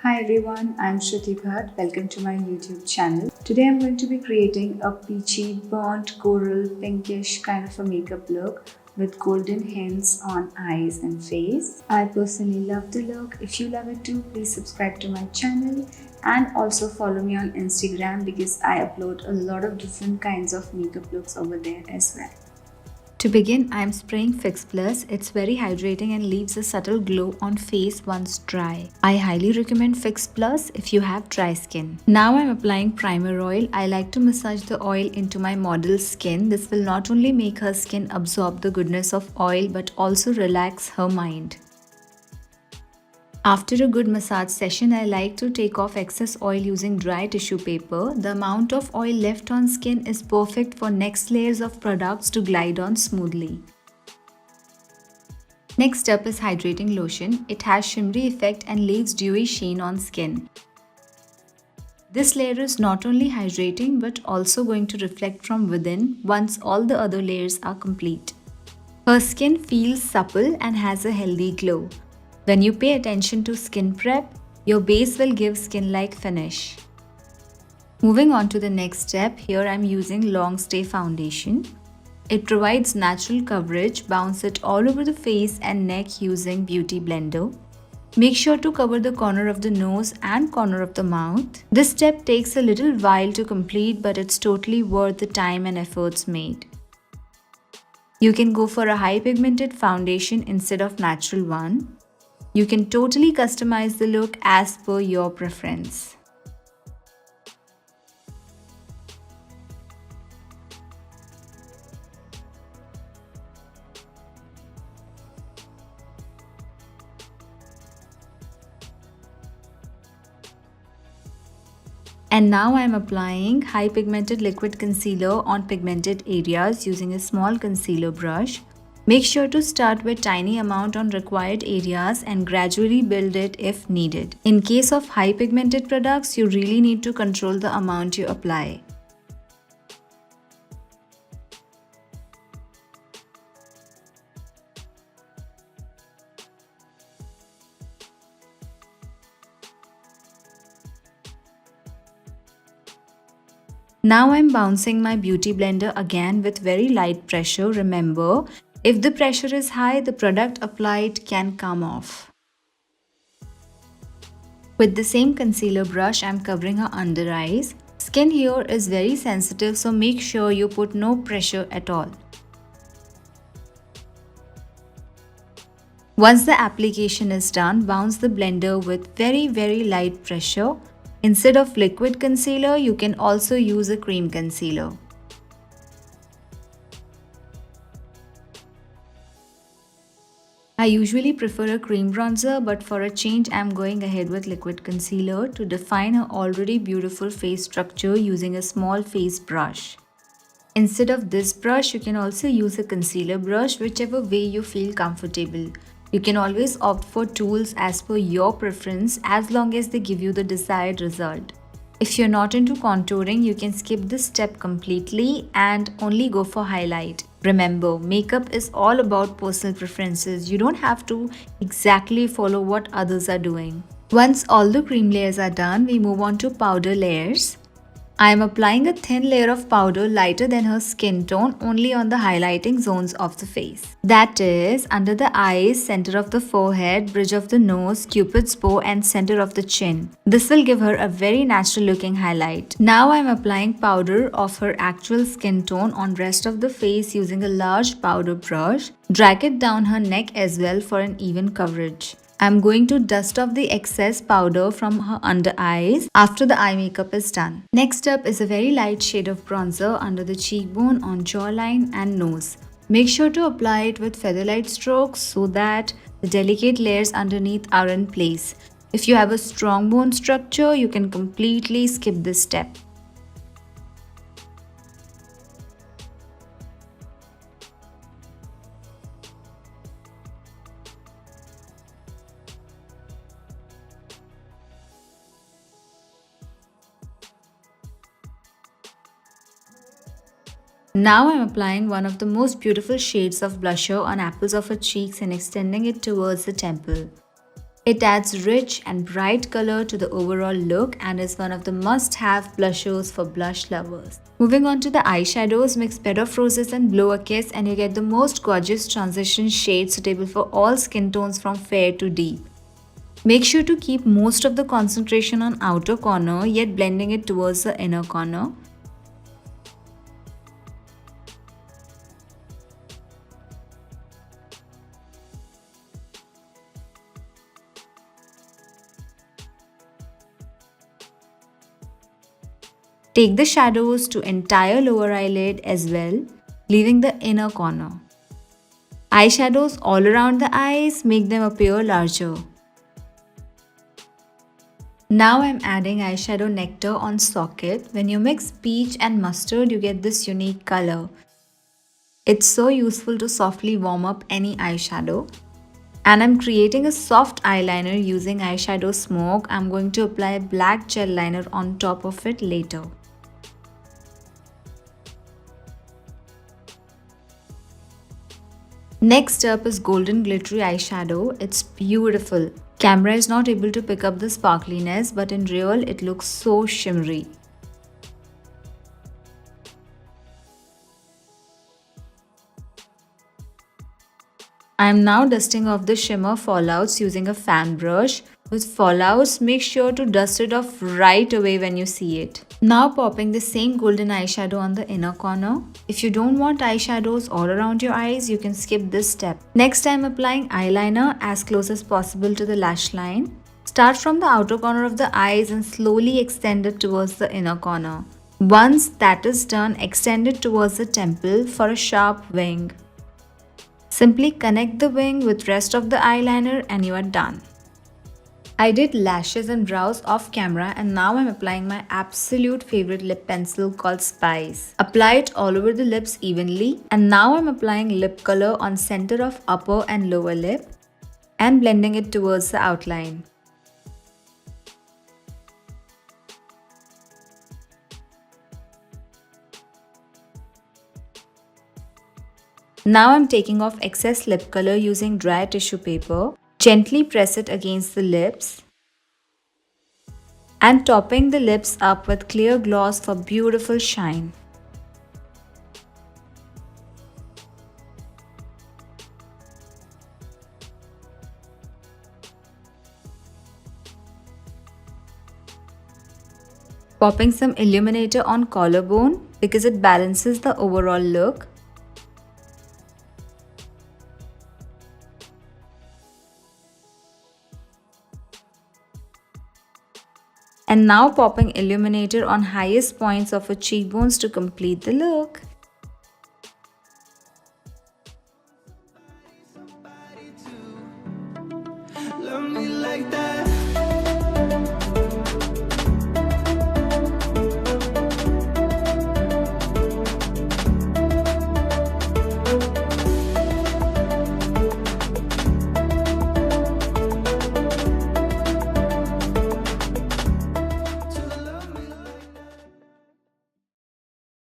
Hi everyone, I'm Shruti Bhatt. Welcome to my YouTube channel. Today I'm going to be creating a peachy, burnt, coral, pinkish kind of a makeup look with golden hints on eyes and face. I personally love the look. If you love it too, please subscribe to my channel and also follow me on Instagram because I upload a lot of different kinds of makeup looks over there as well. To begin, I am spraying Fix Plus. It's very hydrating and leaves a subtle glow on face once dry. I highly recommend Fix Plus if you have dry skin. Now I'm applying primer oil. I like to massage the oil into my model's skin. This will not only make her skin absorb the goodness of oil but also relax her mind. After a good massage session, I like to take off excess oil using dry tissue paper. The amount of oil left on skin is perfect for next layers of products to glide on smoothly. Next up is Hydrating Lotion. It has shimmery effect and leaves dewy sheen on skin. This layer is not only hydrating but also going to reflect from within once all the other layers are complete. Her skin feels supple and has a healthy glow. When you pay attention to skin prep, your base will give skin-like finish. Moving on to the next step, here I am using Long Stay Foundation. It provides natural coverage, bounce it all over the face and neck using Beauty Blender. Make sure to cover the corner of the nose and corner of the mouth. This step takes a little while to complete, but it's totally worth the time and efforts made. You can go for a high pigmented foundation instead of natural one. You can totally customize the look as per your preference. And now I am applying high pigmented liquid concealer on pigmented areas using a small concealer brush. Make sure to start with tiny amount on required areas and gradually build it if needed. In case of high pigmented products, you really need to control the amount you apply. Now I'm bouncing my beauty blender again with very light pressure. Remember, if the pressure is high, the product applied can come off. With the same concealer brush, I'm covering her under eyes. Skin here is very sensitive, so make sure you put no pressure at all. Once the application is done, bounce the blender with very light pressure. Instead of liquid concealer, you can also use a cream concealer. I usually prefer a cream bronzer, but for a change I am going ahead with liquid concealer to define her already beautiful face structure using a small face brush. Instead of this brush, you can also use a concealer brush, whichever way you feel comfortable. You can always opt for tools as per your preference as long as they give you the desired result. If you're not into contouring, you can skip this step completely and only go for highlight. Remember, makeup is all about personal preferences. You don't have to exactly follow what others are doing. Once all the cream layers are done, we move on to powder layers. I am applying a thin layer of powder lighter than her skin tone only on the highlighting zones of the face. That is, under the eyes, center of the forehead, bridge of the nose, cupid's bow and center of the chin. This will give her a very natural looking highlight. Now I am applying powder of her actual skin tone on rest of the face using a large powder brush. Drag it down her neck as well for an even coverage. I'm going to dust off the excess powder from her under eyes after the eye makeup is done. Next up is a very light shade of bronzer under the cheekbone, on jawline and nose. Make sure to apply it with featherlight strokes so that the delicate layers underneath are in place. If you have a strong bone structure, you can completely skip this step. Now I'm applying one of the most beautiful shades of blusher on apples of her cheeks and extending it towards the temple. It adds rich and bright color to the overall look and is one of the must-have blushers for blush lovers. Moving on to the eyeshadows, mix Bed of Roses and Blow a Kiss and you get the most gorgeous transition shade suitable for all skin tones from fair to deep. Make sure to keep most of the concentration on outer corner yet blending it towards the inner corner. Take the shadows to entire lower eyelid as well, leaving the inner corner. Eyeshadows all around the eyes make them appear larger. Now I'm adding eyeshadow nectar on socket. When you mix peach and mustard, you get this unique color. It's so useful to softly warm up any eyeshadow. And I'm creating a soft eyeliner using eyeshadow smoke. I'm going to apply black gel liner on top of it later. Next up is golden glittery eyeshadow. It's beautiful. Camera is not able to pick up the sparkliness, but in real it looks so shimmery. I am now dusting off the shimmer fallouts using a fan brush. With fallouts, make sure to dust it off right away when you see it. Now popping the same golden eyeshadow on the inner corner. If you don't want eyeshadows all around your eyes, you can skip this step. Next I am applying eyeliner as close as possible to the lash line. Start from the outer corner of the eyes and slowly extend it towards the inner corner. Once that is done, extend it towards the temple for a sharp wing. Simply connect the wing with rest of the eyeliner and you are done. I did lashes and brows off camera and now I'm applying my absolute favorite lip pencil called Spice. Apply it all over the lips evenly and now I'm applying lip color on center of upper and lower lip and blending it towards the outline. Now I'm taking off excess lip color using dry tissue paper. Gently press it against the lips and topping the lips up with clear gloss for beautiful shine. Popping some illuminator on collarbone because it balances the overall look. And now popping illuminator on highest points of her cheekbones to complete the look. Love me like that.